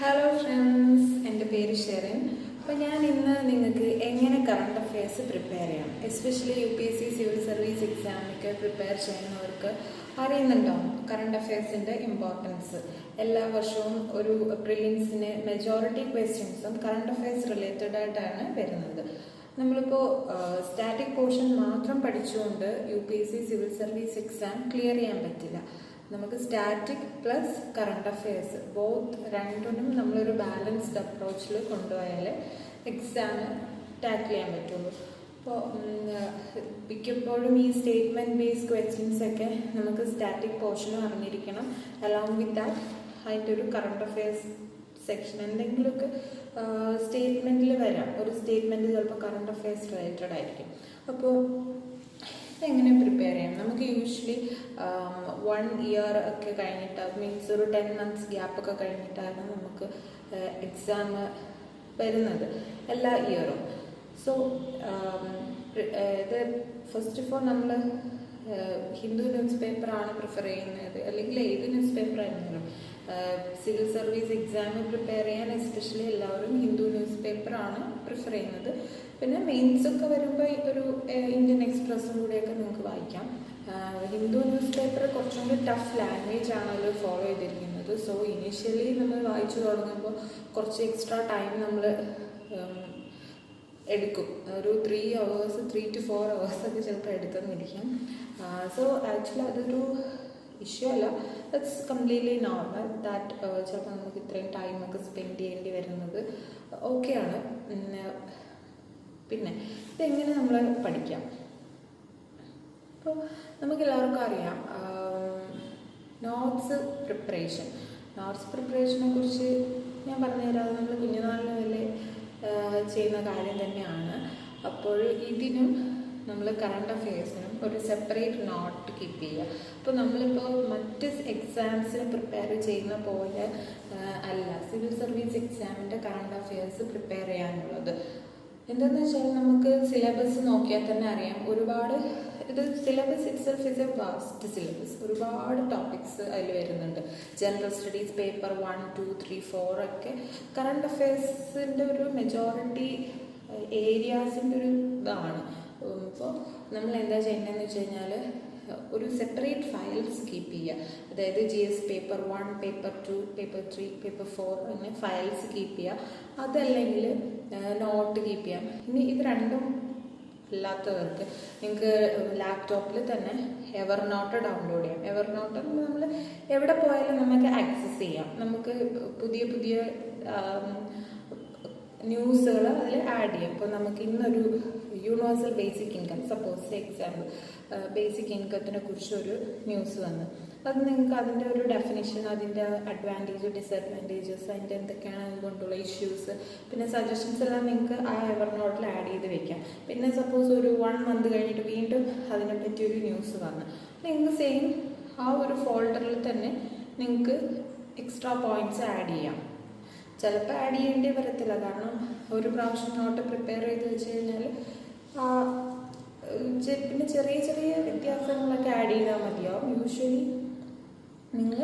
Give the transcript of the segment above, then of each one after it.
Hello friends, എൻ്റെ പേര് ഷെറിൻ. അപ്പോൾ ഞാൻ ഇന്ന് നിങ്ങൾക്ക് എങ്ങനെ കറണ്ട് അഫെയർസ് പ്രിപ്പയർ ചെയ്യാം, എസ്പെഷ്യലി UPSC സിവിൽ സർവീസ് എക്സാമിനൊക്കെ പ്രിപ്പയർ ചെയ്യുന്നവർക്ക് അറിയുന്നുണ്ടോ കറണ്ട് അഫെയർസിൻ്റെ ഇമ്പോർട്ടൻസ്? എല്ലാ വർഷവും ഒരു പ്രിലിംസിന് മെജോറിറ്റി ക്വസ്റ്റ്യൻസും കറണ്ട് അഫെയർസ് റിലേറ്റഡ് ആയിട്ടാണ് വരുന്നത്. നമ്മളിപ്പോൾ സ്റ്റാറ്റിക് പോർഷൻ മാത്രം പഠിച്ചുകൊണ്ട് UPSC civil service exam clear ചെയ്യാൻ പറ്റില്ല. നമുക്ക് സ്റ്റാറ്റിക് പ്ലസ് കറണ്ട് അഫെയർസ് രണ്ടിനും നമ്മളൊരു ബാലൻസ്ഡ് അപ്രോച്ചിൽ കൊണ്ടുപോയാൽ എക്സാം ടാക്കിൾ ചെയ്യാൻ പറ്റുള്ളൂ. അപ്പോൾ മിക്കപ്പോഴും ഈ സ്റ്റേറ്റ്മെൻറ്റ് ബേസ്ഡ് ക്വസ്റ്റ്യൻസ് ഒക്കെ നമുക്ക് സ്റ്റാറ്റിക് പോർഷനും അറിഞ്ഞിരിക്കണം. അലോങ് വിത്ത് ദാറ്റ് അതിൻ്റെ ഒരു കറണ്ട് അഫെയർസ് സെക്ഷൻ എന്തെങ്കിലുമൊക്കെ സ്റ്റേറ്റ്മെൻറ്റിൽ വരാം. ഒരു സ്റ്റേറ്റ്മെൻറ്റ് ചിലപ്പോൾ കറണ്ട് അഫെയർസ് റിലേറ്റഡ് ആയിരിക്കും. അപ്പോൾ എങ്ങനെ പ്രിപ്പയർ ചെയ്യാം? നമുക്ക് യൂഷ്വലി 1 ഇയർ ഒക്കെ കഴിഞ്ഞിട്ട്, മീൻസ് ഒരു 10 months ഗ്യാപ്പൊക്കെ കഴിഞ്ഞിട്ടാണ് നമുക്ക് എക്സാം വരുന്നത് എല്ലാ ഇയറും. സോ ഇത് ഫസ്റ്റ് ഓഫ് ഓൾ നമ്മൾ ഹിന്ദു ന്യൂസ് പേപ്പറാണ് പ്രിഫർ ചെയ്യുന്നത്, അല്ലെങ്കിൽ ഏത് ന്യൂസ് പേപ്പർ ആയിരുന്നാലും സിവിൽ സർവീസ് എക്സാം പ്രിപ്പയർ ചെയ്യാൻ എസ്പെഷ്യലി എല്ലാവരും ഹിന്ദു ന്യൂസ് പേപ്പറാണ് പ്രിഫർ ചെയ്യുന്നത്. പിന്നെ മെയിൻസൊക്കെ വരുമ്പോൾ ഒരു ഇന്ത്യൻ എക്സ്പ്രസ്സും കൂടെയൊക്കെ നിങ്ങൾക്ക് വായിക്കാം. ഹിന്ദു ന്യൂസ് പേപ്പർ കുറച്ചും കൂടി ടഫ് ലാംഗ്വേജ് ആണല്ലോ ഫോളോ ചെയ്തിരിക്കുന്നത്. സോ ഇനീഷ്യലി നമ്മൾ വായിച്ചു തുടങ്ങുമ്പോൾ കുറച്ച് എക്സ്ട്രാ ടൈം നമ്മൾ എടുക്കും. ഒരു 3 hours 3 to 4 hours ഒക്കെ ചിലപ്പോൾ എടുക്കുന്നിരിക്കും. സോ ആക്ച്വലി അതൊരു ഇഷ്യൂ അല്ല, ഇറ്റ്സ് കംപ്ലീറ്റ്ലി നോർമൽ ദാറ്റ് ചിലപ്പോൾ നമുക്ക് ഇത്രയും ടൈമൊക്കെ സ്പെൻഡ് ചെയ്യേണ്ടി വരുന്നത് ഓക്കെയാണ്. പിന്നെ ഇതെങ്ങനെ നമ്മൾ പഠിക്കാം? അപ്പോൾ നമുക്കെല്ലാവർക്കും അറിയാം നോട്ട്സ് പ്രിപ്പറേഷനെ കുറിച്ച് ഞാൻ പറഞ്ഞുതരാം. അത് നമ്മൾ കുഞ്ഞുനാളിന് വരെ ചെയ്യുന്ന കാര്യം തന്നെയാണ്. അപ്പോൾ ഇതിനും നമ്മൾ കറണ്ട് അഫെയർസിനും ഒരു സെപ്പറേറ്റ് നോട്ട് കീപ്പ് ചെയ്യുക. അപ്പോൾ നമ്മളിപ്പോൾ മറ്റ് എക്സാംസിന് പ്രിപ്പയർ ചെയ്യുന്ന പോലെ അല്ല സിവിൽ സർവീസ് എക്സാമിൻ്റെ കറണ്ട് അഫെയർസ് പ്രിപ്പയർ ചെയ്യാനുള്ളത്. എന്താണെന്ന് വെച്ചാൽ നമുക്ക് സിലബസ് നോക്കിയാൽ തന്നെ അറിയാം, ഇത് syllabus itself is a vast syllabus. ഒരുപാട് ടോപ്പിക്സ് അതിൽ വരുന്നുണ്ട്. ജനറൽ സ്റ്റഡീസ് പേപ്പർ 1, 2, 3, 4 ഒക്കെ കറണ്ട് അഫെയർസിൻ്റെ ഒരു മെജോറിറ്റി ഏരിയാസിൻ്റെ ഒരു ഇതാണ്. ഇപ്പോൾ നമ്മൾ എന്താ ചെയ്യേണ്ടതെന്ന് വെച്ച് കഴിഞ്ഞാൽ ഒരു സെപ്പറേറ്റ് ഫയൽസ് കീപ്പ് ചെയ്യുക. അതായത് GS paper 1, paper 2, paper 3, paper 4 അങ്ങനെ ഫയൽസ് കീപ്പ് ചെയ്യുക. അതല്ലെങ്കിൽ നോട്ട് കീപ്പ് ചെയ്യാം. ഇനി ഇത് രണ്ടും ഇല്ലാത്തവർക്ക് നിങ്ങൾക്ക് ലാപ്ടോപ്പിൽ തന്നെ എവർനോട്ട് ഡൗൺലോഡ് ചെയ്യാം. എവർനോട്ട് നമ്മൾ എവിടെ പോയാലും നമുക്ക് ആക്സസ് ചെയ്യാം. നമുക്ക് പുതിയ പുതിയ ന്യൂസുകൾ അതിൽ ആഡ് ചെയ്യാം. ഇപ്പോൾ നമുക്ക് ഇന്നൊരു universal basic income, suppose example basic ഇൻകത്തിനെ കുറിച്ചൊരു ന്യൂസ് വന്നു. അത് നിങ്ങൾക്ക് അതിൻ്റെ ഒരു ഡെഫിനിഷൻ, അതിൻ്റെ അഡ്വാൻറ്റേജ്, ഡിസഡ്വാൻറ്റേജസ്, അതിൻ്റെ എന്തൊക്കെയാണ് അതുകൊണ്ടുള്ള ഇഷ്യൂസ്, പിന്നെ സജഷൻസ് എല്ലാം നിങ്ങൾക്ക് ആ എവർനോട്ടിൽ ആഡ് ചെയ്ത് വെക്കാം. പിന്നെ സപ്പോസ് ഒരു 1 month കഴിഞ്ഞിട്ട് വീണ്ടും അതിനെപ്പറ്റി ഒരു ന്യൂസ് വന്നു, നിങ്ങൾക്ക് സെയിം ആ ഒരു ഫോൾഡറിൽ തന്നെ നിങ്ങൾക്ക് എക്സ്ട്രാ പോയിൻറ്റ്സ് ആഡ് ചെയ്യാം. ചിലപ്പോൾ ആഡ് ചെയ്യേണ്ടി വരത്തില്ല, കാരണം ഒരു പ്രാവശ്യം നോട്ട് പ്രിപ്പയർ ചെയ്ത് വെച്ച് കഴിഞ്ഞാൽ പിന്നെ ചെറിയ ചെറിയ വ്യത്യാസങ്ങളൊക്കെ ആഡ് ചെയ്താൽ മതിയാവും. യൂഷ്വലി നിങ്ങൾ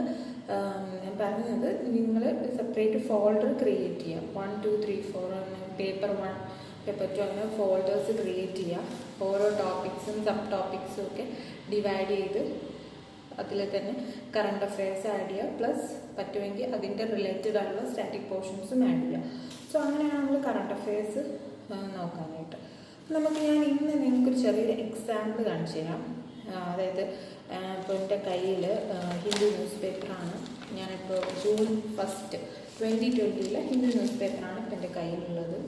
ഞാൻ പറഞ്ഞത് നിങ്ങൾ സെപ്പറേറ്റ് ഫോൾഡർ ക്രിയേറ്റ് ചെയ്യുക. 1, 2, 3, 4 അങ്ങനെ പേപ്പർ 1, പേപ്പർ 2 അങ്ങനെ ഫോൾഡേഴ്സ് ക്രിയേറ്റ് ചെയ്യുക. ഓരോ ടോപ്പിക്സും സബ് ടോപ്പിക്സും ഒക്കെ ഡിവൈഡ് ചെയ്ത് അതിൽ തന്നെ കറണ്ട് അഫെയർസ് ആഡ് ചെയ്യുക. പ്ലസ് പറ്റുമെങ്കിൽ അതിൻ്റെ റിലേറ്റഡ് ആയിട്ടുള്ള സ്റ്റാറ്റിക് പോർഷൻസും ആഡ് ചെയ്യുക. സോ അങ്ങനെയാണ് നമ്മൾ കറണ്ട് അഫെയർസ് നോക്കാനായിട്ട്. ഞാൻ ഇന്ന് നിങ്ങൾക്കൊരു ചെറിയൊരു എക്സാമ്പിൾ കാണിച്ചു തരാം. അതായത് ഇപ്പോൾ എൻ്റെ കയ്യിൽ ഹിന്ദു ന്യൂസ് പേപ്പറാണ്. ഞാനിപ്പോൾ June 1, 2020 ഹിന്ദു ന്യൂസ് പേപ്പറാണ് ഇപ്പോൾ എൻ്റെ കയ്യിലുള്ളത്.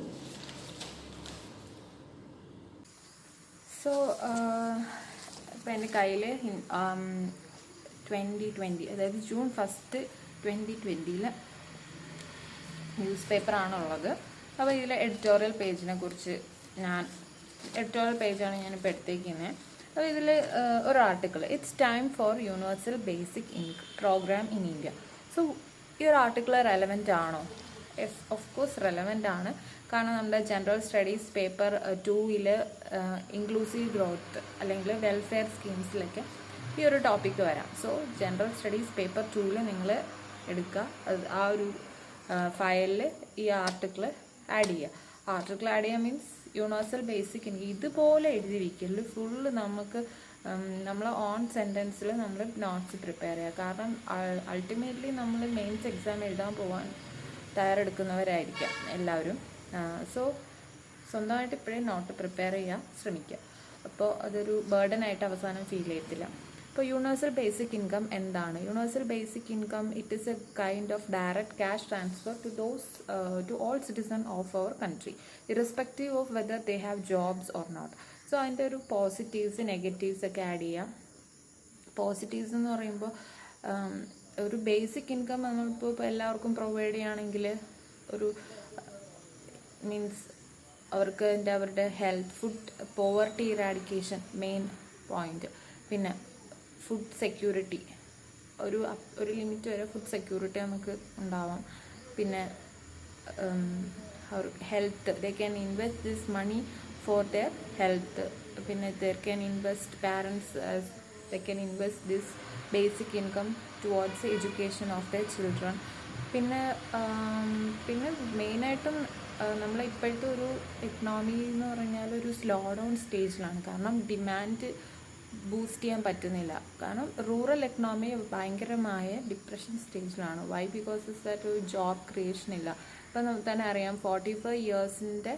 സോ ഇപ്പോൾ എൻ്റെ കയ്യിൽ 2020, അതായത് June 1, 2020 ന്യൂസ് പേപ്പറാണുള്ളത്. അപ്പോൾ ഇതിലെ എഡിറ്റോറിയൽ പേജിനെ കുറിച്ച് എഡിറ്റോറിയൽ പേജാണ് ഞാനിപ്പോൾ എടുത്തേക്കുന്നത്. അപ്പോൾ ഇതിൽ ഒരു article, it's time for universal basic program in India. So ഈ ഒരു ആർട്ടിക്കിൾ റെലവൻ്റ് ആണോ? യെസ്, ഓഫ് കോഴ്സ് റെലവൻ്റ് ആണ്. കാരണം നമ്മുടെ general studies paper 2 inclusive growth അല്ലെങ്കിൽ വെൽഫെയർ സ്കീംസിലൊക്കെ ഈ ഒരു ടോപ്പിക്ക് വരാം. സോ ജനറൽ സ്റ്റഡീസ് പേപ്പർ 2 നിങ്ങൾ എടുക്കുക. ആ ഒരു ഫയലിൽ ഈ ആർട്ടിക്കിൾ ആഡ് ചെയ്യുക. ആർട്ടിക്കിൾ ആഡ് ചെയ്യുക മീൻസ് യൂണിവേഴ്സൽ ബേസിക് ഇൻകം ഇതുപോലെ എഴുതിയിരിക്കല് ഫുള്ള് നമുക്ക് നമ്മൾ ഓൺ സെൻറ്റൻസിൽ നമ്മൾ നോട്ട്സ് പ്രിപ്പയർ ചെയ്യുക. കാരണം അൾട്ടിമേറ്റ്ലി നമ്മൾ മെയിൻസ് എക്സാം എഴുതാൻ പോകാൻ തയ്യാറെടുക്കുന്നവരായിരിക്കാം എല്ലാവരും. സോ സ്വന്തമായിട്ട് ഇപ്പോഴേ നോട്ട് പ്രിപ്പയർ ചെയ്യാൻ ശ്രമിക്കുക. അപ്പോൾ അതൊരു ബേർഡനായിട്ട് അവസാനം ഫീൽ ചെയ്യത്തില്ല. ഇപ്പോൾ യൂണിവേഴ്സൽ ബേസിക് ഇൻകം എന്താണ്? Universal basic income it is a kind of direct cash transfer to all citizen of our country irrespective of whether they have jobs or not. So അതിൻ്റെ ഒരു പോസിറ്റീവ്സ് നെഗറ്റീവ്സ് ഒക്കെ add ചെയ്യാം. Positives എന്ന് പറയുമ്പോൾ ഒരു basic income നമ്മളിപ്പോൾ എല്ലാവർക്കും provide ചെയ്യുകയാണെങ്കിൽ ഒരു മീൻസ് അവരുടെ health, food poverty eradication main point. പിന്നെ ഫുഡ് സെക്യൂരിറ്റി, ഒരു ലിമിറ്റ് വരെ ഫുഡ് സെക്യൂരിറ്റി നമുക്ക് ഉണ്ടാവാം. പിന്നെ health, they can invest this money for their health. പിന്നെ they can invest parents, they can invest this basic income towards education of their children. പിന്നെ മെയിനായിട്ടും നമ്മളെ ഇപ്പോഴത്തെ ഒരു എക്കണോമി എന്ന് പറഞ്ഞാൽ ഒരു സ്ലോ ഡൗൺ സ്റ്റേജിലാണ്. കാരണം ഡിമാൻഡ് ബൂസ്റ്റ് ചെയ്യാൻ പറ്റുന്നില്ല. കാരണം റൂറൽ എക്കണോമി ഭയങ്കരമായ ഡിപ്രഷൻ സ്റ്റേജിലാണ്. വൈ? ബിക്കോസ് ഇസ് ദാറ്റ് ഒരു ജോബ് ക്രിയേഷൻ ഇല്ല. ഇപ്പം നമുക്ക് തന്നെ അറിയാം 45 ഇയേഴ്സിൻ്റെ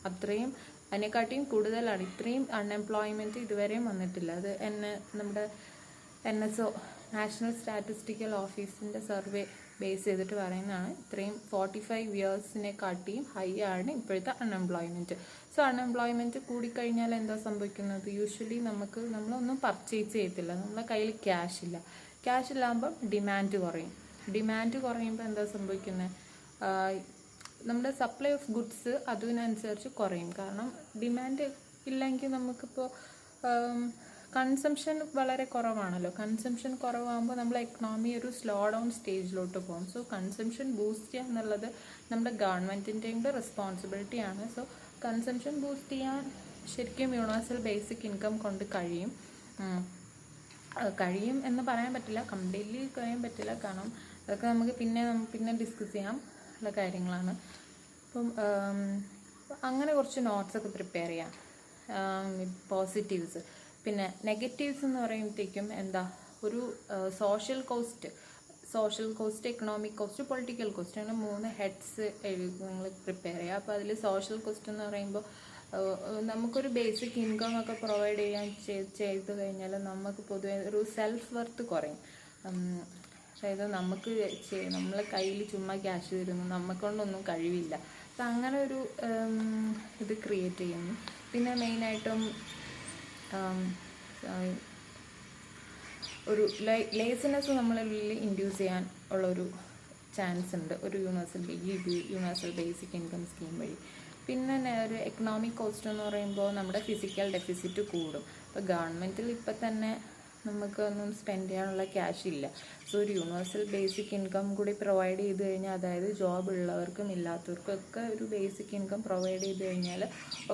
അത്രയും അതിനെക്കാട്ടിയും കൂടുതലാണ്. ഇത്രയും അൺഎംപ്ലോയ്മെൻറ്റ് ഇതുവരെയും വന്നിട്ടില്ല. അത് നമ്മുടെ NSO നാഷണൽ സ്റ്റാറ്റിസ്റ്റിക്കൽ ഓഫീസിൻ്റെ സർവേ ബേസ് ചെയ്തിട്ട് പറയുന്നതാണ്. ഇത്രയും 45 ഇയേഴ്സിനെക്കാട്ടിയും ഹൈ ആണ് ഇപ്പോഴത്തെ അൺഎംപ്ലോയ്മെൻറ്റ്. സോ അൺഎംപ്ലോയ്മെൻറ്റ് കൂടിക്കഴിഞ്ഞാൽ എന്താ സംഭവിക്കുന്നത്? യൂഷ്വലി നമ്മളൊന്നും പർച്ചേസ് ചെയ്യത്തില്ല. നമ്മളെ കയ്യിൽ ക്യാഷ് ഇല്ല. ക്യാഷ് ഇല്ലാകുമ്പം ഡിമാൻഡ് കുറയും. ഡിമാൻഡ് കുറയുമ്പോൾ എന്താ സംഭവിക്കുന്നത്? നമ്മുടെ സപ്ലൈ ഓഫ് ഗുഡ്സ് അതിനനുസരിച്ച് കുറയും. കാരണം ഡിമാൻഡ് ഇല്ലെങ്കിൽ നമുക്കിപ്പോൾ കൺസംഷൻ വളരെ കുറവാണല്ലോ. കൺസംഷൻ കുറവാകുമ്പോൾ നമ്മളെ എക്കണോമി ഒരു സ്ലോ ഡൗൺ സ്റ്റേജിലോട്ട് പോകും. സോ കൺസംഷൻ ബൂസ്റ്റ് ചെയ്യുക എന്നുള്ളത് നമ്മുടെ ഗവൺമെൻറ്റിൻ്റെയും കൂടെ റെസ്പോൺസിബിലിറ്റിയാണ്. സോ കൺസംഷൻ ബൂസ്റ്റ് ചെയ്യാൻ ശരിക്കും യൂണിവേഴ്സൽ ബേസിക് ഇൻകം കൊണ്ട് കഴിയും എന്ന് പറയാൻ പറ്റില്ല, കംപ്ലീറ്റ്ലി പറയാൻ പറ്റില്ല. കാരണം അതൊക്കെ നമുക്ക് പിന്നെ ഡിസ്കസ് ചെയ്യാം ഉള്ള കാര്യങ്ങളാണ്. അപ്പം അങ്ങനെ കുറച്ച് നോട്ട്സൊക്കെ പ്രിപ്പയർ ചെയ്യാം. പോസിറ്റീവ്സ്. പിന്നെ നെഗറ്റീവ്സ് എന്ന് പറയുമ്പോഴത്തേക്കും എന്താ, ഒരു social cost, economic cost, political cost, അങ്ങനെ 3 ഹെഡ്സ് നിങ്ങൾ പ്രിപ്പയർ ചെയ്യുക. അപ്പോൾ അതിൽ സോഷ്യൽ കോസ്റ്റ് എന്ന് പറയുമ്പോൾ നമുക്കൊരു ബേസിക് ഇൻകം ഒക്കെ പ്രൊവൈഡ് ചെയ്ത് കഴിഞ്ഞാൽ നമുക്ക് പൊതുവെ ഒരു സെൽഫ് വർത്ത് കുറയും. അതായത് നമ്മളെ കയ്യിൽ ചുമ്മാ ക്യാഷ് തരുന്നു, നമുക്കൊണ്ടൊന്നും കഴിവില്ല. അപ്പം അങ്ങനെ ഒരു ഇത് ക്രിയേറ്റ് ചെയ്യുന്നു. പിന്നെ മെയിനായിട്ടും ഒരു ലേസിനെസ് നമ്മളുള്ളിൽ ഇൻഡ്യൂസ് ചെയ്യാൻ ഉള്ളൊരു ചാൻസ് ഉണ്ട് ഒരു യൂണിവേഴ്സൽ ബേസിക് ഇൻകം സ്കീം വഴി. പിന്നെ ഒരു എക്കണോമിക് കോസ്റ്റ് എന്ന് പറയുമ്പോൾ നമ്മുടെ ഫിസിക്കൽ ഡെഫിസിറ്റ് കൂടും. ഇപ്പോൾ ഗവൺമെൻറ്റിൽ ഇപ്പം തന്നെ നമുക്കൊന്നും സ്പെൻഡ് ചെയ്യാനുള്ള ക്യാഷ് ഇല്ല. സോ ഒരു യൂണിവേഴ്സൽ ബേസിക് ഇൻകം കൂടി പ്രൊവൈഡ് ചെയ്ത് കഴിഞ്ഞാൽ, അതായത് ജോബ് ഉള്ളവർക്കും ഇല്ലാത്തവർക്കും ഒക്കെ ഒരു ബേസിക് ഇൻകം പ്രൊവൈഡ് ചെയ്ത് കഴിഞ്ഞാൽ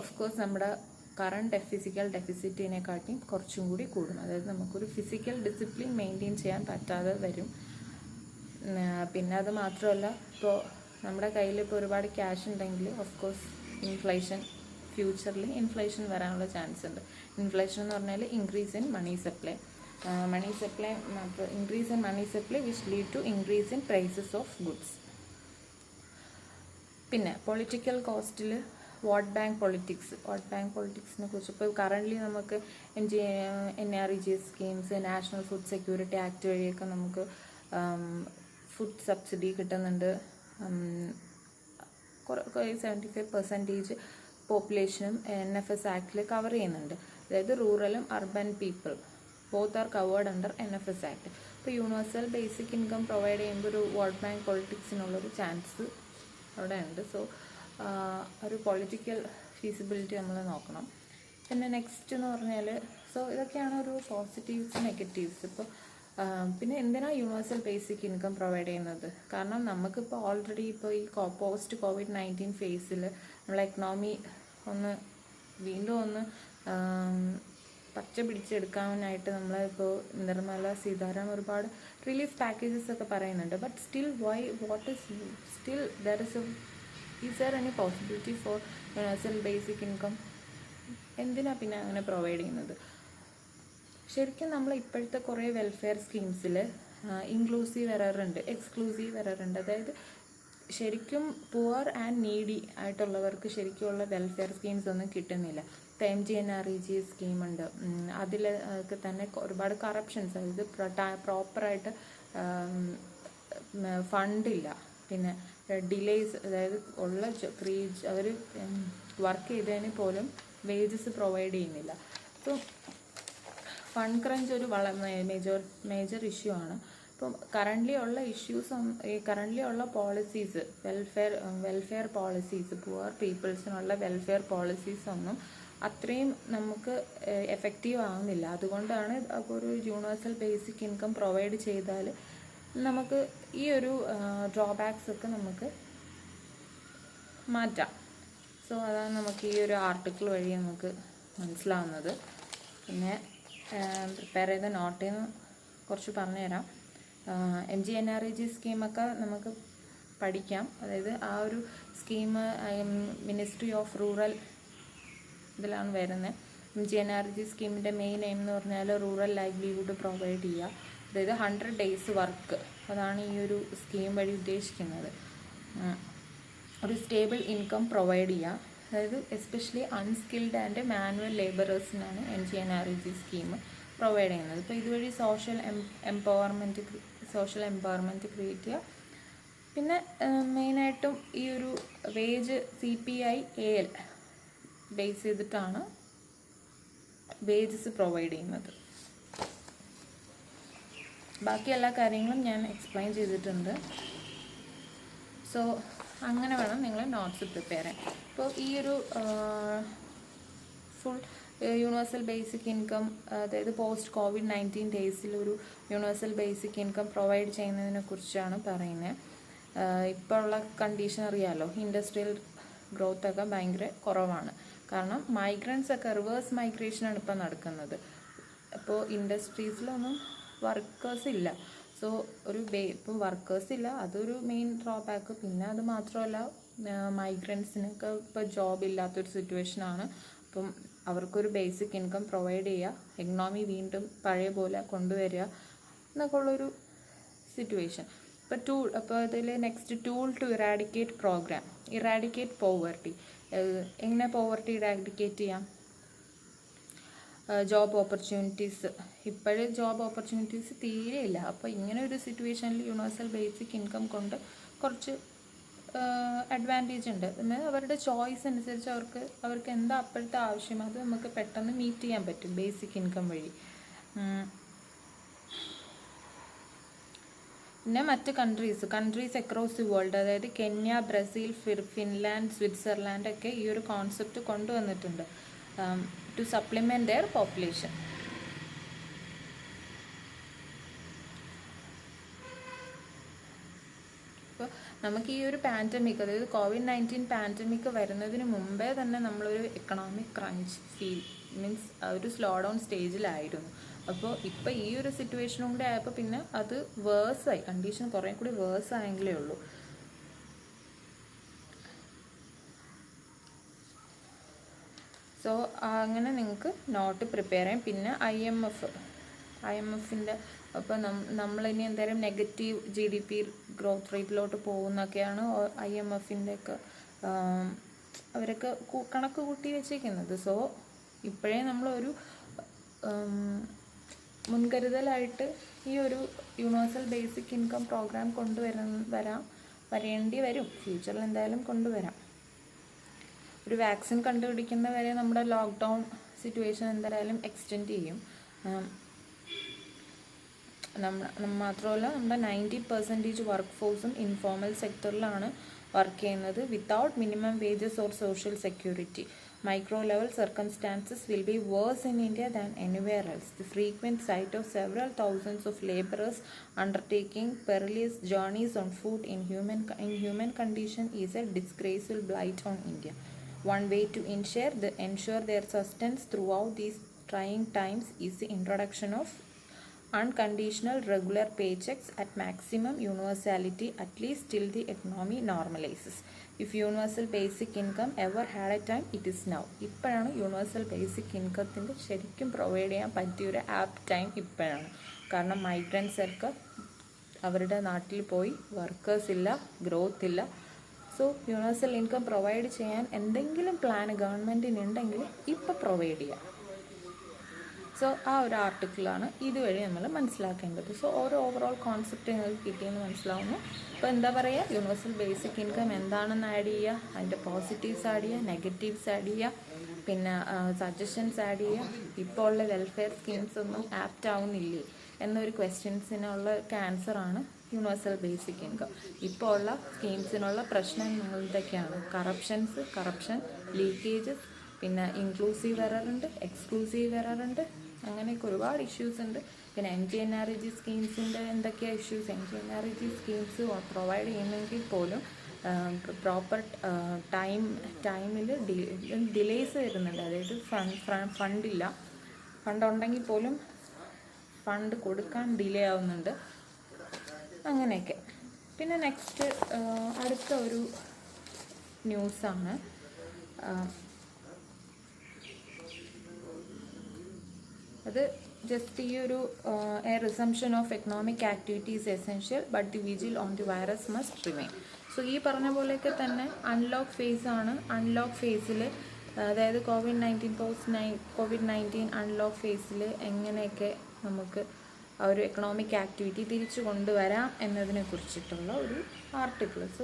ഓഫ് കോഴ്സ് നമ്മുടെ കറണ്ട് ഫിസിക്കൽ ഡെഫിസിറ്റിനെക്കാട്ടിയും കുറച്ചും കൂടി കൂടും. അതായത് നമുക്കൊരു ഫിസിക്കൽ ഡിസിപ്ലിൻ മെയിൻറ്റെയിൻ ചെയ്യാൻ പറ്റാതെ വരും. പിന്നെ അത് മാത്രമല്ല, ഇപ്പോൾ നമ്മുടെ കയ്യിൽ ഇപ്പോൾ ഒരുപാട് ക്യാഷ് ഉണ്ടെങ്കിൽ ഓഫ് കോഴ്സ് ഫ്യൂച്ചറിൽ ഇൻഫ്ലേഷൻ വരാനുള്ള ചാൻസ് ഉണ്ട്. ഇൻഫ്ലേഷൻ എന്ന് പറഞ്ഞാൽ increase in money supply which lead to increase in prices of goods. പിന്നെ പൊളിറ്റിക്കൽ കോസ്റ്റിൽ വോട്ട് ബാങ്ക് പൊളിറ്റിക്സിനെ കുറിച്ച് ഇപ്പോൾ കറൻ്റ്ലി നമുക്ക് NREGS schemes, national food security act വഴിയൊക്കെ നമുക്ക് ഫുഡ് സബ്സിഡി കിട്ടുന്നുണ്ട്. 75% പോപ്പുലേഷനും NFS ആക്ടിൽ കവർ ചെയ്യുന്നുണ്ട്. അതായത് റൂറലും urban people both are covered under NFS act. ഇപ്പോൾ യൂണിവേഴ്സൽ ബേസിക് ഇൻകം പ്രൊവൈഡ് ചെയ്യുമ്പോൾ ഒരു വോട്ട് ബാങ്ക് പൊളിറ്റിക്സിനുള്ളൊരു ചാൻസ് അവിടെ ഉണ്ട്. സോ ഒരു പൊളിറ്റിക്കൽ ഫീസിബിലിറ്റി നമ്മൾ നോക്കണം. പിന്നെ നെക്സ്റ്റ് എന്ന് പറഞ്ഞാൽ, സോ ഇതൊക്കെയാണ് ഒരു പോസിറ്റീവ്സ് നെഗറ്റീവ്സ്. ഇപ്പോൾ പിന്നെ എന്തിനാണ് യൂണിവേഴ്സൽ ബേസിക് ഇൻകം പ്രൊവൈഡ് ചെയ്യുന്നത്? കാരണം നമുക്കിപ്പോൾ ഓൾറെഡി ഇപ്പോൾ ഈ പോസ്റ്റ് COVID-19 ഫേസിൽ നമ്മളെ എക്കണോമി വീണ്ടും ഒന്ന് പച്ച പിടിച്ചെടുക്കാനായിട്ട് നമ്മളിപ്പോൾ നിർമ്മല സീതാരാമൻ ഒരുപാട് റിലീഫ് പാക്കേജസ് ഒക്കെ പറയുന്നുണ്ട്. But still still is there any possibility four universal basic income? എന്തിനാ പിന്നെ അങ്ങനെ പ്രൊവൈഡ് ചെയ്യുന്നത്? ശരിക്കും നമ്മൾ ഇപ്പോഴത്തെ കുറേ വെൽഫെയർ സ്കീംസിൽ ഇൻക്ലൂസീവ് എറർ ഉണ്ട്, എക്സ്ക്ലൂസീവ് എറർ ഉണ്ട്. അതായത് ശരിക്കും പുവർ ആൻഡ് നീഡി ആയിട്ടുള്ളവർക്ക് ശരിക്കുമുള്ള വെൽഫെയർ സ്കീംസ് ഒന്നും കിട്ടുന്നില്ല. ഇപ്പോൾ MGNREG സ്കീമുണ്ട്, അതിൽ ഒക്കെ തന്നെ ഒരുപാട് കറപ്ഷൻസ്, അതായത് പ്രോപ്പറായിട്ട് ഫണ്ടില്ല, പിന്നെ ഡിലേസ്, അതായത് ഉള്ള അവർ വർക്ക് ചെയ്തതിന് പോലും വേജസ് പ്രൊവൈഡ് ചെയ്യുന്നില്ല. അപ്പോൾ ഫണ്ട് ക്രഞ്ച് ഒരു മേജർ ഇഷ്യൂ ആണ്. ഇപ്പം കറൻ്റ്ലി ഉള്ള പോളിസീസ്, വെൽഫെയർ പോളിസീസ്, പുവർ പീപ്പിൾസിനുള്ള വെൽഫെയർ പോളിസീസ് ഒന്നും അത്രയും നമുക്ക് എഫക്റ്റീവ് ആവുന്നില്ല. അതുകൊണ്ടാണ് ഒരു യൂണിവേഴ്സൽ ബേസിക് ഇൻകം പ്രൊവൈഡ് ചെയ്താൽ നമുക്ക് ഈ ഒരു ഡ്രോബാക്സ് ഒക്കെ നമുക്ക് മാറ്റാം. സോ അതാണ് നമുക്ക് ഈ ഒരു ആർട്ടിക്കിൾ വഴി നമുക്ക് മനസ്സിലാവുന്നത്. പിന്നെ പ്രിപ്പയർ ചെയ്ത നോട്ടിൽ നിന്ന് കുറച്ച് പറഞ്ഞുതരാം. MGNREG സ്കീമൊക്കെ നമുക്ക് പഠിക്കാം. അതായത് ആ ഒരു സ്കീം മിനിസ്ട്രി ഓഫ് റൂറൽ ഇതിലാണ് വരുന്നത്. MGNREG സ്കീമിൻ്റെ മെയിൻ എയിം എന്ന് പറഞ്ഞാൽ റൂറൽ ലൈവ്ലിഹുഡ് പ്രൊവൈഡ് ചെയ്യുക. അതായത് 100 days വർക്ക്, അതാണ് ഈ ഒരു സ്കീം വഴി ഉദ്ദേശിക്കുന്നത്. ഒരു സ്റ്റേബിൾ ഇൻകം പ്രൊവൈഡ് ചെയ്യുക. അതായത് എസ്പെഷ്യലി അൺസ്കിൽഡ് ആൻഡ് മാനുവൽ ലേബറേഴ്സിനാണ് MGNREG സ്കീം പ്രൊവൈഡ് ചെയ്യുന്നത്. ഇപ്പോൾ ഇതുവഴി സോഷ്യൽ എംപവർമെൻറ്റ് ക്രിയേറ്റ് ചെയ്യുക. പിന്നെ മെയിനായിട്ടും ഈ ഒരു വേജ് CPI-AL ബേസ് ചെയ്തിട്ടാണ് വേജസ് പ്രൊവൈഡ് ചെയ്യുന്നത്. ബാക്കി എല്ലാ കാര്യങ്ങളും ഞാൻ എക്സ്പ്ലെയിൻ ചെയ്തിട്ടുണ്ട്. സോ അങ്ങനെ വേണം നിങ്ങൾ നോട്ട്സ് പ്രിപ്പയർ ചെയ്യാൻ. ഇപ്പോൾ ഈ ഒരു ഫുൾ യൂണിവേഴ്സൽ ബേസിക് ഇൻകം, അതായത് post-COVID-19 ഡേയ്സിലൊരു യൂണിവേഴ്സൽ ബേസിക് ഇൻകം പ്രൊവൈഡ് ചെയ്യുന്നതിനെ കുറിച്ചാണ് പറയുന്നത്. ഇപ്പോൾ ഉള്ള കണ്ടീഷൻ അറിയാമല്ലോ, ഇൻഡസ്ട്രിയൽ ഗ്രോത്ത് ഒക്കെ ഭയങ്കര കുറവാണ്. കാരണം മൈഗ്രൻസ് ഒക്കെ റിവേഴ്സ് മൈഗ്രേഷനാണ് ഇപ്പോൾ നടക്കുന്നത്. അപ്പോൾ ഇൻഡസ്ട്രീസിലൊന്നും വർക്കേഴ്സ് ഇല്ല. സോ ഇപ്പം വർക്കേഴ്സ് ഇല്ല, അതൊരു മെയിൻ ഡ്രോബാക്ക്. പിന്നെ അത് മാത്രമല്ല, മൈഗ്രൻസിനൊക്കെ ഇപ്പോൾ ജോബ് ഇല്ലാത്തൊരു സിറ്റുവേഷനാണ്. അപ്പം അവർക്കൊരു ബേസിക് ഇൻകം പ്രൊവൈഡ് ചെയ്യുക, എക്കണോമി വീണ്ടും പഴയ പോലെ കൊണ്ടുവരിക എന്നൊക്കെ ഉള്ളൊരു സിറ്റുവേഷൻ. അപ്പോൾ ഇതിൽ next tool to eradicate poverty. എങ്ങനെ പോവർട്ടി ഇറാഡിക്കേറ്റ് ചെയ്യാം? Job opportunities. ഇപ്പോഴും ജോബ് ഓപ്പർച്യൂണിറ്റീസ് തീരെയില്ല. അപ്പോൾ ഇങ്ങനെ ഒരു സിറ്റുവേഷനിൽ യൂണിവേഴ്സൽ ബേസിക് ഇൻകം കൊണ്ട് കുറച്ച് അഡ്വാൻറ്റേജ് ഉണ്ട്. എന്നാൽ അവരുടെ ചോയ്സ് അനുസരിച്ച് അവർക്ക് എന്താ അപ്പോഴത്തെ ആവശ്യം അത് നമുക്ക് പെട്ടെന്ന് മീറ്റ് ചെയ്യാൻ പറ്റും ബേസിക് ഇൻകം വഴി. പിന്നെ മറ്റ് കൺട്രീസ് അക്രോസ് ദി വേൾഡ്, അതായത് കെന്യ, ബ്രസീൽ, ഫിൻലാൻഡ്, സ്വിറ്റ്സർലാൻഡ് ഒക്കെ ഈ ഒരു കോൺസെപ്റ്റ് കൊണ്ടുവന്നിട്ടുണ്ട് ടു സപ്ലിമെൻറ്റ് ദെയർ പോപ്പുലേഷൻ. അപ്പോൾ നമുക്ക് ഈ ഒരു പാൻഡമിക്, അതായത് COVID-19 പാൻഡമിക് വരുന്നതിന് മുമ്പേ തന്നെ നമ്മളൊരു എക്കണോമിക് ക്രഞ്ച് മീൻസ് ഒരു സ്ലോ ഡൗൺ സ്റ്റേജിലായിരുന്നു. അപ്പോൾ ഇപ്പോൾ ഈ ഒരു സിറ്റുവേഷനും കൂടെ ആയപ്പോൾ പിന്നെ അത് വേഴ്സായി, കണ്ടീഷൻ കുറേ കൂടി വേഴ്സായെങ്കിലേ ഉള്ളൂ. സോ അങ്ങനെ നിങ്ങൾക്ക് നോട്ട് പ്രിപ്പയർ ചെയ്യാം. പിന്നെ IMFിൻ്റെ അപ്പോൾ നമ്മളിനി എന്തായാലും നെഗറ്റീവ് GDP ഗ്രോത്ത് റേറ്റിലോട്ട് പോകുന്നൊക്കെയാണ് IMFിൻ്റെ ഒക്കെ അവരൊക്കെ കണക്ക് കൂട്ടി വെച്ചേക്കുന്നത്. സോ ഇപ്പോഴേ നമ്മളൊരു മുൻകരുതലായിട്ട് ഈ ഒരു യൂണിവേഴ്സൽ ബേസിക് ഇൻകം പ്രോഗ്രാം വരേണ്ടി വരും. ഫ്യൂച്ചറിൽ എന്തായാലും കൊണ്ടുവരാം. ഒരു വാക്സിൻ കണ്ടുപിടിക്കുന്ന വരെ നമ്മുടെ ലോക്ക്ഡൗൺ സിറ്റുവേഷൻ എന്തായാലും എക്സ്റ്റെൻഡ് ചെയ്യും. മാത്രമല്ല നമ്മുടെ 90% വർക്ക് ഫോഴ്സും ഇൻഫോർമൽ സെക്ടറിലാണ് വർക്ക് ചെയ്യുന്നത് without minimum wages or social security. Micro level circumstances will be worse in India than anywhere else. The frequent sight of several thousands of laborers undertaking perilous journeys on foot in human condition is a disgraceful blight on India. One way to ensure their sustenance throughout these trying times is the introduction of unconditional regular paychecks at maximum universality at least till the economy normalizes. If universal basic income ever had a time, it is now. ഇപ്പോഴാണ് universal basic ഇൻകത്തിൻ്റെ ശരിക്കും provide ചെയ്യാൻ പറ്റിയൊരു app time ഇപ്പോഴാണ്. കാരണം മൈഗ്രൻസൊക്കെ അവരുടെ നാട്ടിൽ പോയി, workers ഇല്ല, ഗ്രോത്ത് ഇല്ല. സോ യൂണിവേഴ്സൽ ഇൻകം പ്രൊവൈഡ് ചെയ്യാൻ എന്തെങ്കിലും പ്ലാൻ ഗവൺമെൻറ്റിനുണ്ടെങ്കിൽ ഇപ്പോൾ പ്രൊവൈഡ് ചെയ്യാം. സോ ആ ഒരു ആർട്ടിക്കിളാണ് ഇതുവഴി നമ്മൾ മനസ്സിലാക്കേണ്ടത്. സോ ഓരോ ഓവറോൾ കോൺസെപ്റ്റ് നിങ്ങൾക്ക് കിട്ടിയെന്ന് മനസ്സിലാവുന്നു. അപ്പോൾ എന്താ പറയുക, യൂണിവേഴ്സൽ ബേസിക് ഇൻകം എന്താണെന്ന് ആഡ് ചെയ്യുക, അതിൻ്റെ പോസിറ്റീവ്സ് ആഡ് ചെയ്യുക, നെഗറ്റീവ്സ് ആഡ് ചെയ്യുക, പിന്നെ സജഷൻസ് ആഡ് ചെയ്യുക. ഇപ്പോൾ ഉള്ള വെൽഫെയർ സ്കീംസ് ഒന്നും ആപ്റ്റ് ആവുന്നില്ലേ എന്നൊരു ക്വസ്റ്റ്യൻസിനുള്ള ആൻസറാണ് യൂണിവേഴ്സൽ ബേസിക് ഇൻകം. ഇപ്പോൾ ഉള്ള സ്കീംസിനുള്ള പ്രശ്നങ്ങൾ എന്തൊക്കെയാണ്? കറപ്ഷൻ, ലീക്കേജസ്, പിന്നെ ഇൻക്ലൂസീവ് എറർ ഉണ്ട്, എക്സ്ക്ലൂസീവ് എറർ ഉണ്ട്, അങ്ങനെയൊക്കെ ഒരുപാട് ഇഷ്യൂസ് ഉണ്ട്. പിന്നെ NTNREG സ്കീംസിൻ്റെ എന്തൊക്കെയാണ് ഇഷ്യൂസ്? NTNREG സ്കീംസ് പ്രൊവൈഡ് ചെയ്യുന്നെങ്കിൽ പോലും പ്രോപ്പർ ടൈമിൽ ഡിലേസ് വരുന്നുണ്ട്. അതായത് ഫണ്ടില്ല, ഫണ്ടുണ്ടെങ്കിൽ പോലും ഫണ്ട് കൊടുക്കാൻ ഡിലേ ആവുന്നുണ്ട്, അങ്ങനെയൊക്കെ. പിന്നെ നെക്സ്റ്റ് അടുത്ത ഒരു ന്യൂസാണ്. അത് ജസ്റ്റ് ഈ ഒരു A resumption of economic activities essential but the vigil on the virus must remain. So ഈ പറഞ്ഞ പോലെയൊക്കെ തന്നെ അൺലോക്ക് ഫേസാണ്. അൺലോക്ക് ഫേസിൽ, അതായത് കോവിഡ്-19 അൺലോക്ക് ഫേസിൽ എങ്ങനെയൊക്കെ നമുക്ക് ആ ഒരു എക്കണോമിക് ആക്ടിവിറ്റി തിരിച്ചു കൊണ്ടുവരാം എന്നതിനെ കുറിച്ചിട്ടുള്ള ഒരു ആർട്ടിക്കിൾ. സോ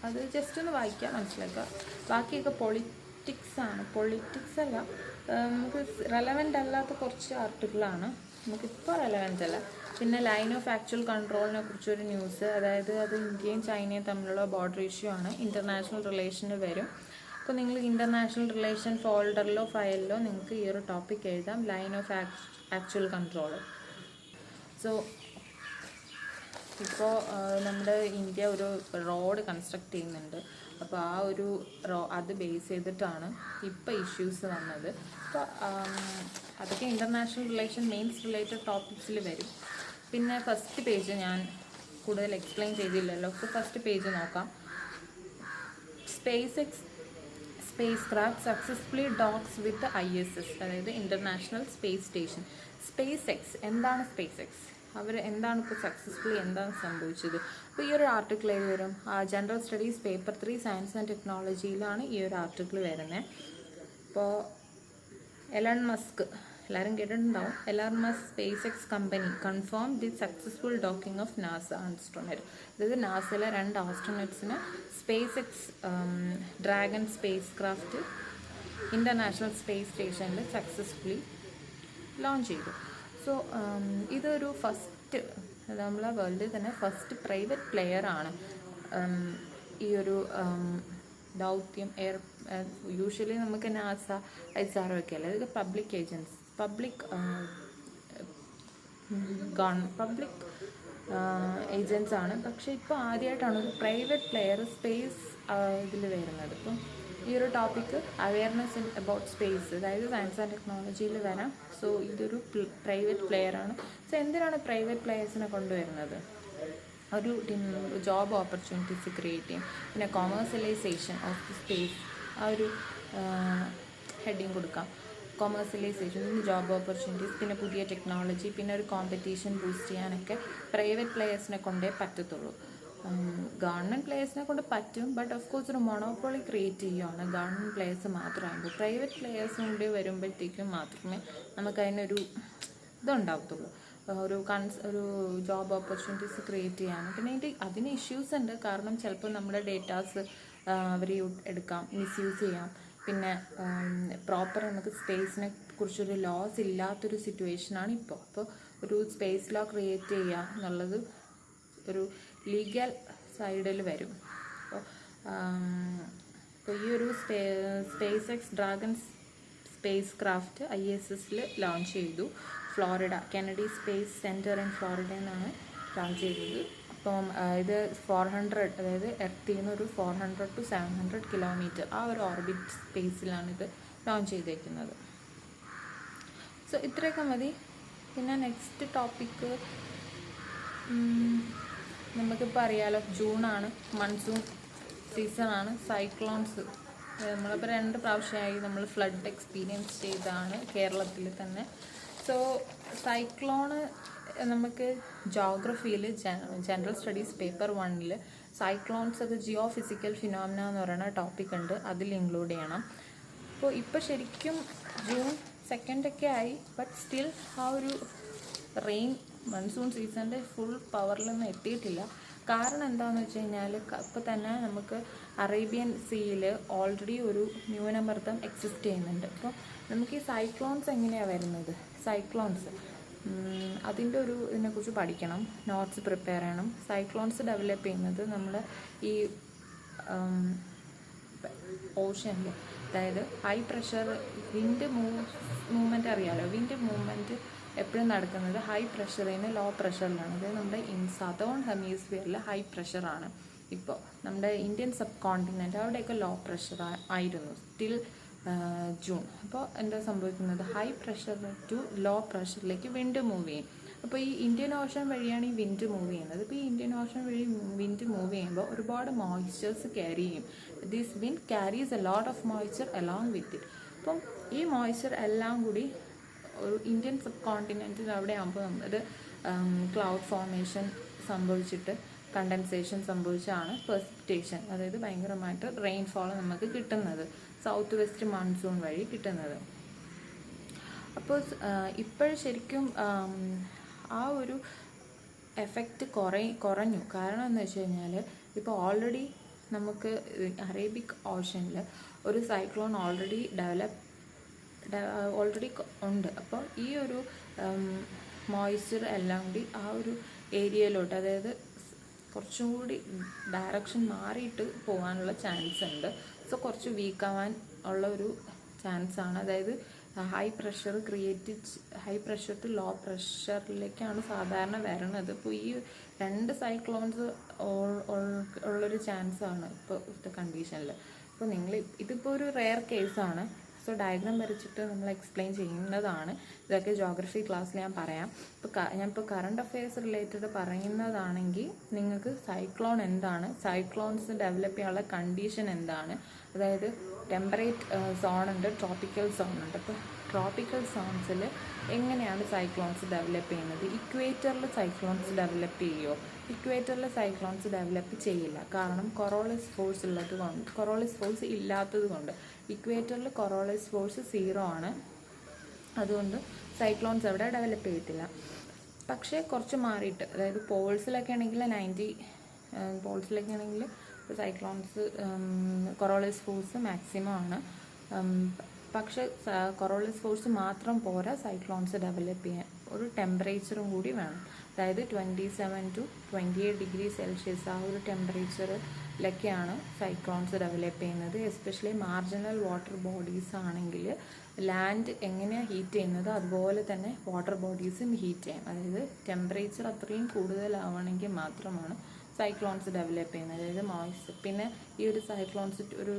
അത് ജസ്റ്റ് ഒന്ന് വായിക്കാം, മനസ്സിലാക്കുക. ബാക്കിയൊക്കെ പൊളിറ്റിക്സ് അല്ല, നമുക്ക് റെലവൻ്റ് അല്ലാത്ത കുറച്ച് ആർട്ടിക്കിളാണ്, നമുക്കിപ്പോൾ റെലവൻ്റ് അല്ല. പിന്നെ ലൈൻ ഓഫ് ആക്ച്വൽ കൺട്രോളിനെ കുറിച്ചൊരു ന്യൂസ്, അതായത് അത് ഇന്ത്യയും ചൈനയും തമ്മിലുള്ള ബോർഡർ ഇഷ്യൂ ആണ്, ഇൻ്റർനാഷണൽ റിലേഷന് വരും. അപ്പോൾ നിങ്ങൾ ഇൻ്റർനാഷണൽ റിലേഷൻ ഫോൾഡറിലോ ഫയലിലോ നിങ്ങൾക്ക് ഈ ഒരു ടോപ്പിക് എഴുതാം, line of actual control. So ഇപ്പോൾ നമ്മുടെ ഇന്ത്യ ഒരു റോഡ് കൺസ്ട്രക്ട് ചെയ്യുന്നുണ്ട്. അപ്പോൾ ആ ഒരു അത് ബേസ് ചെയ്തിട്ടാണ് ഇപ്പോൾ ഇഷ്യൂസ് വന്നത്. അപ്പോൾ അതൊക്കെ ഇൻ്റർനാഷണൽ റിലേഷൻ മെയിൻസ് റിലേറ്റഡ് ടോപ്പിക്സിൽ വരും. പിന്നെ ഫസ്റ്റ് പേജ് ഞാൻ കൂടുതൽ എക്സ്പ്ലെയിൻ ചെയ്തില്ലല്ലോ. അപ്പോൾ ഫസ്റ്റ് പേജ് നോക്കാം. സ്പേസ് ക്രാഫ്റ്റ് സക്സസ്ഫുള്ളി ഡോക്സ് വിത്ത് ISS, അതായത് ഇൻ്റർനാഷണൽ സ്പേസ് സ്റ്റേഷൻ. എന്താണ് സ്പേസ് എക്സ്, അവർ എന്താണ് ഇപ്പോൾ സക്സസ്ഫുള്ളി എന്താണ് സംഭവിച്ചത്? അപ്പോൾ ഈ ഒരു ആർട്ടിക്കിൾ ഏത് വരും? General studies paper 3 science and ടെക്നോളജിയിലാണ് ഈ ഒരു ആർട്ടിക്കിൾ വരുന്നത്. അപ്പോൾ എലൺ മസ്ക്, എല്ലാവരും കേട്ടിട്ടുണ്ടാവും. Elon Musk SpaceX company confirm the successful docking of NASA astronaut. അതായത് നാസയിലെ 2 ആസ്ട്രോണറ്റ്സിന് SpaceX Dragon spacecraft international space സ്റ്റേഷനിൽ സക്സസ്ഫുള്ളി ലോഞ്ച് ചെയ്തു. സോ ഇതൊരു ഫസ്റ്റ്, നമ്മളെ വേൾഡിൽ തന്നെ ഫസ്റ്റ് പ്രൈവറ്റ് പ്ലെയർ ആണ് ഈ ഒരു ദൗത്യം. യൂഷ്വലി നമുക്ക് നാസ, ISRO ഒക്കെ അല്ലേ, ഇതൊക്കെ പബ്ലിക് ഏജൻസ് ആണ്. പക്ഷേ ഇപ്പോൾ ആദ്യമായിട്ടാണ് ഒരു പ്രൈവറ്റ് പ്ലെയർ സ്പേസ് ഇതിൽ വരുന്നത്. ഇപ്പം ഈ ഒരു ടോപ്പിക്ക് അവെയർനെസ് അബൌട്ട് സ്പേസ്, അതായത് സയൻസ് ആൻഡ് ടെക്നോളജിയിൽ വരാം. സോ ഇതൊരു പ്രൈവറ്റ് പ്ലെയറാണ്. സോ എന്തിനാണ് പ്രൈവറ്റ് പ്ലെയേഴ്സിനെ കൊണ്ടുവരുന്നത്? ഒരു ജോബ് ഓപ്പർച്യൂണിറ്റീസ് ക്രിയേറ്റ് ചെയ്യും. പിന്നെ കൊമേഴ്സ്യലൈസേഷൻ ഓഫ് ദി സ്പേസ്, ആ ഒരു ഹെഡിങ് കൊടുക്കാം. കൊമേഴ്സ്യലൈസേഷൻ, ജോബ് ഓപ്പർച്യൂണിറ്റീസ്, പിന്നെ പുതിയ ടെക്നോളജി, പിന്നെ ഒരു കോമ്പറ്റീഷൻ ബൂസ്റ്റ് ചെയ്യാനൊക്കെ പ്രൈവറ്റ് പ്ലെയേഴ്സിനെ കൊണ്ടേ പറ്റത്തുള്ളൂ. ഗവൺമെൻറ് പ്ലെയേഴ്സിനെ കൊണ്ട് പറ്റും, ബട്ട് ഓഫ് കോഴ്സ് ഒരു മൊണോപ്പൊളി ക്രിയേറ്റ് ചെയ്യുകയാണ് ഗവൺമെൻറ് പ്ലെയേഴ്സ് മാത്രമാകുമ്പോൾ. പ്രൈവറ്റ് പ്ലെയേഴ്സും കൂടി വരുമ്പോഴത്തേക്കും മാത്രമേ നമുക്കതിനൊരു ഇതുണ്ടാകത്തുള്ളൂ, ഒരു ജോബ് ഓപ്പർച്യൂണിറ്റീസ് ക്രിയേറ്റ് ചെയ്യാനും. പിന്നെ അതിന് ഇഷ്യൂസ് ഉണ്ട്. കാരണം ചിലപ്പോൾ നമ്മുടെ ഡേറ്റാസ് അവർ എടുക്കാം, മിസ്യൂസ് ചെയ്യാം. പിന്നെ പ്രോപ്പർ നമുക്ക് സ്പേസിനെ കുറിച്ചൊരു ലോസ് ഇല്ലാത്തൊരു സിറ്റുവേഷനാണ് ഇപ്പോൾ. അപ്പോൾ ഒരു സ്പേസ് ലോ ക്രിയേറ്റ് ചെയ്യുക എന്നുള്ളത് ഒരു ലീഗൽ സൈഡിൽ വരും. അപ്പോൾ ഈ ഒരു SpaceX Dragon spacecraft ISSൽ ലോഞ്ച് ചെയ്തു. Florida Kennedy space center in Florida എന്നാണ് ലോഞ്ച് ചെയ്തത്. അപ്പം ഇത് 400, അതായത് എർത്തിൽ നിന്ന് ഒരു 400 to 700 കിലോമീറ്റർ ആ ഒരു ഓർബിറ്റ് സ്പേസിലാണ് ഇത് ലോഞ്ച് ചെയ്തേക്കുന്നത്. സോ ഇത്രയൊക്കെ മതി. പിന്നെ നെക്സ്റ്റ് ടോപ്പിക്ക് നമുക്കിപ്പോൾ അറിയാലോ, ജൂണാണ്, മൺസൂൺ സീസണാണ്. സൈക്ലോൺസ് നമ്മളിപ്പോൾ 2 പ്രാവശ്യമായി നമ്മൾ ഫ്ലഡ് എക്സ്പീരിയൻസ് ചെയ്തതാണ് കേരളത്തിൽ തന്നെ. സോ സൈക്ലോണ് നമുക്ക് ജോഗ്രഫിയിൽ ജനറൽ സ്റ്റഡീസ് പേപ്പർ 1 സൈക്ലോൺസ് അത് ജിയോ ഫിസിക്കൽ ഫിനോമിന എന്ന് പറയുന്ന ടോപ്പിക് ഉണ്ട്, അതിൽ ഇൻക്ലൂഡ് ചെയ്യണം. അപ്പോൾ ഇപ്പോൾ ശരിക്കും ജൂൺ 2 ആയി, ബട്ട് സ്റ്റിൽ ആ ഒരു റെയിൻ മൺസൂൺ സീസണിൻ്റെ ഫുൾ പവറിലൊന്നും എത്തിയിട്ടില്ല. കാരണം എന്താണെന്ന് വെച്ച് കഴിഞ്ഞാൽ ഇപ്പോൾ തന്നെ നമുക്ക് അറേബ്യൻ സീയിൽ ഓൾറെഡി ഒരു ന്യൂനമർദ്ദം എക്സിസ്റ്റ് ചെയ്യുന്നുണ്ട്. അപ്പോൾ നമുക്ക് ഈ സൈക്ലോൺസ് എങ്ങനെയാണ് വരുന്നത്, സൈക്ലോൺസ് അതിൻ്റെ ഒരു ഇതിനെക്കുറിച്ച് പഠിക്കണം, നോട്ട്സ് പ്രിപ്പയർ ചെയ്യണം. സൈക്ലോൺസ് ഡെവലപ്പ് ചെയ്യുന്നത് നമ്മൾ ഈ ഓഷനിൽ, അതായത് ഹൈ പ്രഷർ വിൻഡ് മൂവ്മെൻറ്റ് അറിയാമല്ലോ, വിൻഡ് മൂവ്മെൻറ്റ് എപ്പോഴും നടക്കുന്നത് ഹൈ പ്രഷറിൽ നിന്ന് ലോ പ്രഷറിലാണ്. അതായത് നമ്മുടെ സതേൺ ഹെമിസ്ഫിയറിൽ ഹൈ പ്രഷറാണ്. ഇപ്പോൾ നമ്മുടെ ഇന്ത്യൻ സബ് കോണ്ടിനെൻ്റ് അവിടെയൊക്കെ ലോ പ്രഷർ ആയിരുന്നു ടിൽ ജൂൺ. അപ്പോൾ എന്താ സംഭവിക്കുന്നത്, ഹൈ പ്രഷർ ടു ലോ പ്രഷറിലേക്ക് വിൻഡ് മൂവ് ചെയ്യും. അപ്പോൾ ഈ ഇന്ത്യൻ ഓഷൻ വഴിയാണ് ഈ വിൻഡ് മൂവ് ചെയ്യുന്നത്. ഇപ്പോൾ ഈ ഇന്ത്യൻ ഓഷൻ വഴി വിൻഡ് മൂവ് ചെയ്യുമ്പോൾ ഒരുപാട് മോയ്സ്ചേഴ്സ് ക്യാരി ചെയ്യും. This wind carries a lot of moisture along with it. അപ്പം ഈ മോയ്സ്ചർ എല്ലാം കൂടി ഒരു ഇന്ത്യൻ സബ് കോണ്ടിനെൻറ്റിൽ അവിടെ ആകുമ്പോൾ അത് ക്ലൗഡ് ഫോർമേഷൻ സംഭവിച്ചിട്ട് കണ്ടൻസേഷൻ സംഭവിച്ചാണ് പെർസിപ്പിറ്റേഷൻ, അതായത് ഭയങ്കരമായിട്ട് റെയിൻഫോൾ നമുക്ക് കിട്ടുന്നത്, സൗത്ത് വെസ്റ്റ് മൺസൂൺ വഴി കിട്ടുന്നത്. അപ്പോൾ ഇപ്പോൾ ശരിക്കും ആ ഒരു എഫക്റ്റ് കുറഞ്ഞു. കാരണം എന്ന് വെച്ച് കഴിഞ്ഞാൽ ഇപ്പോൾ ഓൾറെഡി നമുക്ക് അറേബിക് ഓഷനിൽ ഒരു സൈക്ലോൺ ഓൾറെഡി ഉണ്ട്. അപ്പോൾ ഈ ഒരു മോയ്സ്ചർ എല്ലാം കൂടി ആ ഒരു ഏരിയയിലോട്ട്, അതായത് കുറച്ചും കൂടി ഡയറക്ഷൻ മാറിയിട്ട് പോകാനുള്ള ചാൻസ് ഉണ്ട്. സോ കുറച്ച് വീക്കാവാൻ ഉള്ള ഒരു ചാൻസാണ്. അതായത് ഹൈ പ്രഷർ ടു ലോ പ്രഷറിലേക്കാണ് സാധാരണ വരുന്നത്. ഇപ്പോൾ ഈ 2 സൈക്ലോൺസ് ഉള്ളൊരു ചാൻസാണ് ഇപ്പോഴത്തെ കണ്ടീഷനിൽ. അപ്പോൾ ഇതിപ്പോൾ ഒരു റെയർ കേസാണ്. സോ ഡയഗ്രാം വരച്ചിട്ട് നമ്മൾ എക്സ്പ്ലെയിൻ ചെയ്യുന്നതാണ്. ഇതൊക്കെ ജോഗ്രഫി ക്ലാസ്സിൽ ഞാൻ പറയാം. ഞാനിപ്പോൾ കറണ്ട് അഫെയർസ് റിലേറ്റഡ് പറയുന്നതാണെങ്കിൽ നിങ്ങൾക്ക് സൈക്ലോൺ എന്താണ്, സൈക്ലോൺസ് ഡെവലപ്പ് ചെയ്യാനുള്ള കണ്ടീഷൻ എന്താണ്, അതായത് ടെമ്പറേറ്റ് സോണുണ്ട്, ട്രോപ്പിക്കൽ സോണുണ്ട്. അപ്പോൾ ട്രോപ്പിക്കൽ സോൺസിൽ എങ്ങനെയാണ് സൈക്ലോൺസ് ഡെവലപ്പ് ചെയ്യുന്നത്, ഇക്വേറ്ററിൽ സൈക്ലോൺസ് ഡെവലപ്പ് ചെയ്യുമോ? ഇക്വേറ്ററിൽ സൈക്ലോൺസ് ഡെവലപ്പ് ചെയ്യില്ല. കാരണം കൊറോളിസ് ഫോഴ്സ് ഇല്ലാത്തത് കൊണ്ട്. ഇക്വേറ്ററിൽ കൊറോളിസ് ഫോഴ്സ് 0 ആണ്. അതുകൊണ്ട് സൈക്ലോൺസ് അവിടെ ഡെവലപ്പ് ചെയ്യത്തില്ല. പക്ഷേ കുറച്ച് മാറിയിട്ട്, അതായത് പോൾസിലൊക്കെ ആണെങ്കിൽ സൈക്ലോൺസ് കൊറോളിസ് ഫോഴ്സ് മാക്സിമം ആണ്. പക്ഷേ കൊറോളിസ് ഫോഴ്സ് മാത്രം പോരാ സൈക്ലോൺസ് ഡെവലപ്പ് ചെയ്യാൻ, ഒരു ടെമ്പറേച്ചറും കൂടി വേണം. അതായത് 27 to 28 ഡിഗ്രി സെൽഷ്യസ് ആ ഒരു ടെമ്പറേച്ചറിലൊക്കെയാണ് സൈക്ലോൺസ് ഡെവലപ്പ് ചെയ്യുന്നത്. എസ്പെഷ്യലി മാർജിനൽ വാട്ടർ ബോഡീസ് ആണെങ്കിൽ ലാൻഡ് എങ്ങനെയാണ് ഹീറ്റ് ചെയ്യുന്നത് അതുപോലെ തന്നെ വാട്ടർ ബോഡീസും ഹീറ്റ് ചെയ്യും. അതായത് ടെമ്പറേച്ചർ അത്രയും കൂടുതലാവണമെങ്കിൽ മാത്രമാണ് സൈക്ലോൺസ് ഡെവലപ്പ് ചെയ്യുന്നത്, അതായത് മോയ്സ്ചർ. പിന്നെ ഈ ഒരു സൈക്ലോൺസ് ഒരു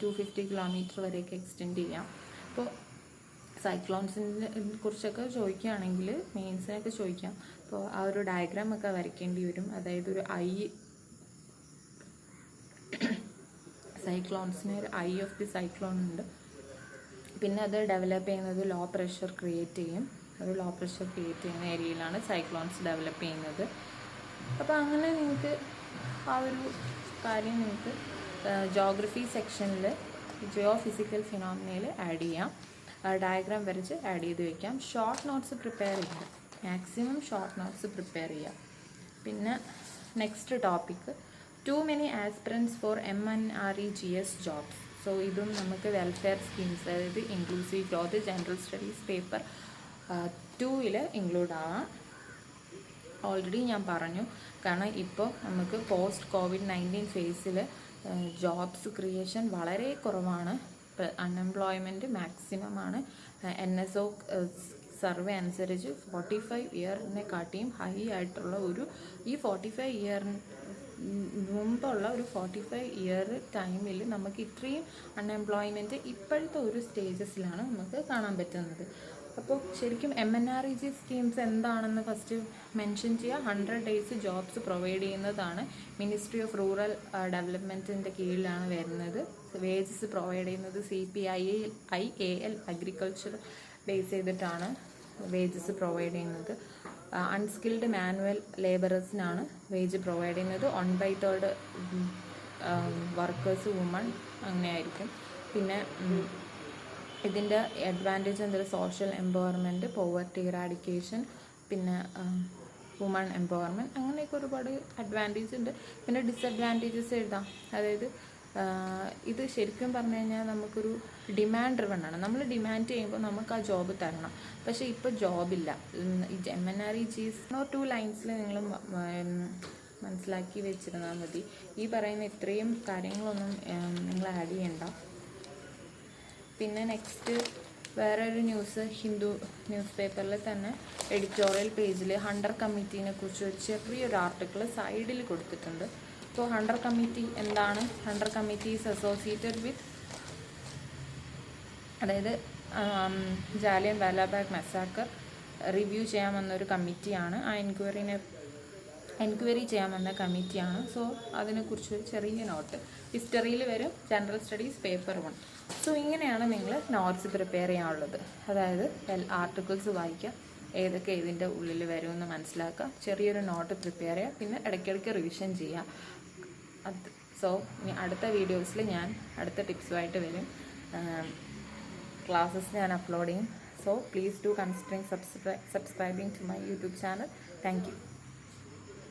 250 കിലോമീറ്റർ വരെയൊക്കെ എക്സ്റ്റെൻഡ് ചെയ്യാം. അപ്പോൾ സൈക്ലോൺസിനെ കുറിച്ചൊക്കെ ചോദിക്കുകയാണെങ്കിൽ മെയിൻസിനൊക്കെ ചോദിക്കാം. അപ്പോൾ ആ ഒരു ഡയഗ്രാം ഒക്കെ വരയ്ക്കേണ്ടി വരും. അതായത് ഒരു സൈക്ലോൺസിന് ഒരു ഐ ഓഫ് ദി സൈക്ലോൺ ഉണ്ട്. പിന്നെ അത് ഡെവലപ്പ് ചെയ്യുന്നത് ലോ പ്രഷർ ക്രിയേറ്റ് ചെയ്യും. ഒരു ലോ പ്രഷർ ക്രിയേറ്റ് ചെയ്യുന്ന ഏരിയയിലാണ് സൈക്ലോൺസ് ഡെവലപ്പ് ചെയ്യുന്നത്. അപ്പോൾ അങ്ങനെ നിങ്ങൾക്ക് ആ ഒരു കാര്യം നിങ്ങൾക്ക് ജോഗ്രഫി സെക്ഷനിൽ ജിയോ ഫിസിക്കൽ ഫിനോമിനയിൽ ആഡ് ചെയ്യാം. ഡയഗ്രാം വരച്ച് ആഡ് ചെയ്ത് വയ്ക്കാം. ഷോർട്ട് നോട്ട്സ് പ്രിപ്പയർ ചെയ്യാം, മാക്സിമം ഷോർട്ട് നോട്ട്സ് പ്രിപ്പയർ ചെയ്യാം. പിന്നെ next topic to many aspirants for MNREGS jobs. So ഇതും നമുക്ക് വെൽഫെയർ സ്കീംസ്, അതായത് inclusive growth general studies paper 2 include ആവാം. ഓൾറെഡി ഞാൻ പറഞ്ഞു. കാരണം ഇപ്പോൾ നമുക്ക് പോസ്റ്റ് COVID-19 ഫേസിൽ ജോബ്സ് ക്രിയേഷൻ വളരെ കുറവാണ്. അൺഎംപ്ലോയ്മെൻറ്റ് മാക്സിമം ആണ്. NSO സർവേ അനുസരിച്ച് 45 ഇയറിനെക്കാട്ടിയും ഹൈ ആയിട്ടുള്ള ഈ 45 ഇയറിന് മുമ്പുള്ള ഒരു 45 ഇയർ ടൈമിൽ നമുക്ക് ഇത്രയും അൺഎംപ്ലോയ്മെൻറ്റ് ഇപ്പോഴത്തെ ഒരു സ്റ്റേജസിലാണ് നമുക്ക് കാണാൻ പറ്റുന്നത്. അപ്പോൾ ശരിക്കും MNREG സ്കീംസ് എന്താണെന്ന് ഫസ്റ്റ് മെൻഷൻ ചെയ്യുക. 100 days ജോബ്സ് പ്രൊവൈഡ് ചെയ്യുന്നതാണ്. മിനിസ്ട്രി ഓഫ് റൂറൽ ഡെവലപ്മെൻറ്റിൻ്റെ കീഴിലാണ് വരുന്നത്. വേജസ് പ്രൊവൈഡ് ചെയ്യുന്നത് CPIAL അഗ്രികൾച്ചർ ബേസ് ചെയ്തിട്ടാണ് വേജസ് പ്രൊവൈഡ് ചെയ്യുന്നത്. അൺസ്കിൽഡ് മാനുവൽ ലേബറേഴ്സിനാണ് വേജ് പ്രൊവൈഡ് ചെയ്യുന്നത്. 1/3 വർക്കേഴ്സ് വുമൺ അങ്ങനെയായിരിക്കും. പിന്നെ ഇതിൻ്റെ അഡ്വാൻറ്റേജ് എന്തൊരു സോഷ്യൽ എംപവർമെൻറ്റ്, പോവർട്ടി ഇറാഡിക്കേഷൻ, പിന്നെ വുമൺ എംപവർമെൻറ്റ്, അങ്ങനെയൊക്കെ ഒരുപാട് അഡ്വാൻറ്റേജ് ഉണ്ട്. പിന്നെ ഡിസഡ്വാൻറ്റേജസ് എഴുതാം. അതായത് ഇത് ശരിക്കും പറഞ്ഞു കഴിഞ്ഞാൽ നമുക്കൊരു ഡിമാൻഡ് ഡ്രിവൺ ആണ്. നമ്മൾ ഡിമാൻഡ് ചെയ്യുമ്പോൾ നമുക്ക് ആ ജോബ് തരണം. പക്ഷേ ഇപ്പോൾ ജോബില്ല. ഈ MNREG 2 ലൈൻസിൽ നിങ്ങൾ മനസ്സിലാക്കി വെച്ചിരുന്നാൽ മതി. ഈ പറയുന്ന ഇത്രയും കാര്യങ്ങളൊന്നും നിങ്ങൾ ആഡ് ചെയ്യണ്ട. പിന്നെ നെക്സ്റ്റ് വേറൊരു ന്യൂസ്, ഹിന്ദു ന്യൂസ് പേപ്പറിൽ തന്നെ എഡിറ്റോറിയൽ പേജിൽ ഹണ്ടർ കമ്മിറ്റീനെ കുറിച്ച് ഒരു ചെറിയൊരു ആർട്ടിക്കിൾ സൈഡിൽ കൊടുത്തിട്ടുണ്ട്. അപ്പോൾ ഹണ്ടർ കമ്മിറ്റി എന്താണ്? Hunter committee is associated with, അതായത് ജാലിയൻ വാലാബാഗ് മസാക്കർ റിവ്യൂ ചെയ്യാമെന്നൊരു കമ്മിറ്റിയാണ്. ആ എൻക്വയറി ചെയ്യാമെന്ന കമ്മിറ്റിയാണ്. സോ അതിനെക്കുറിച്ച് ചെറിയ നോട്ട് ഹിസ്റ്ററിയിൽ വരും, ജനറൽ സ്റ്റഡീസ് പേപ്പർ 1. സോ ഇങ്ങനെയാണ് നിങ്ങൾ നോട്ട്സ് പ്രിപ്പയർ ചെയ്യാനുള്ളത്. അതായത് ആർട്ടിക്കിൾസ് വായിക്കുക, ഏതൊക്കെ ഇതിൻ്റെ ഉള്ളിൽ വരുമെന്ന് മനസ്സിലാക്കുക, ചെറിയൊരു നോട്ട് പ്രിപ്പയർ ചെയ്യുക, പിന്നെ ഇടയ്ക്കിടയ്ക്ക് റിവിഷൻ ചെയ്യുക. സോ ഇനി അടുത്ത വീഡിയോസിൽ ഞാൻ അടുത്ത ടിപ്സുമായിട്ട് വരും. ക്ലാസ്സസ് ഞാൻ അപ്ലോഡ് ചെയ്യും. So please do considering subscribing to my YouTube channel. Thank U.